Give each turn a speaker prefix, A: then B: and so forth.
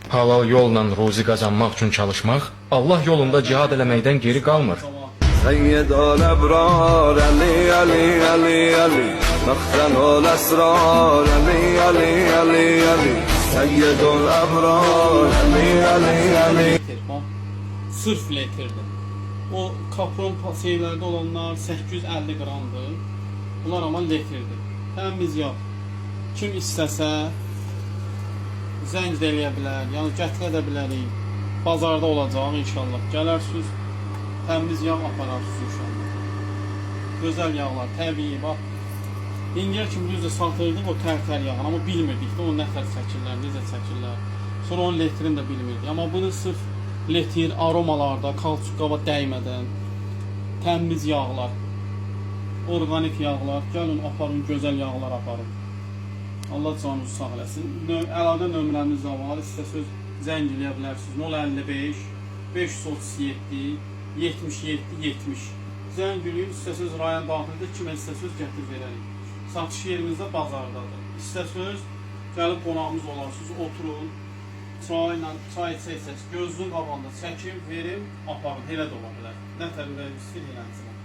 A: Halal yolla ruzi qazanmaq üçün çalışmaq Allah yolunda cihad eləməkdən geri qalmır.
B: سيد الأبرار علي علي علي علي مخزن الأسرار علي علي علي علي سيد الأبرار علي علي علي.
C: Sırf letirdir. O kapron şeylərdə olanlar 850 qramdır. Bunlar ama letirdir. Təmiz yağ. Kim istəsə zəng də eləyə bilər, yəni gətirə də bilərik. Bazarda olacaq inşallah. Gələrsiniz, təmiz yağ apararsınız inşallah. Gözəl yağlar, təbii, bax. İndiyə kimi düzdür satırdıq o tər yağını, amma bilmirdik də o nə tər çəkirlər, necə çəkirlər. Sonra onun letrini də bilmirdik. Amma bunu sırf letir, aromalarda, kalçuqava dəymədən təmiz yağlar, organik yağlar, gəlin aparın, gözəl yağlar aparın. Allah canınızı sağ eləsin. Əlaqə nömrəmiz də var, istəsəz zəng eləyə bilərsiniz. 055 537 77 70. Zəng eləyin, istəsəz rayon daxilində kimə istəsəz gətir verərik. Satış yerimizdə bazardadır. İstəsəz gəlib qonağımız olarsınız, oturun. Çay içərsiniz, gözünün qabağında çəkim, verim, aparın, elə də ola bilər. Nə tər ürək istəyir, eləncə.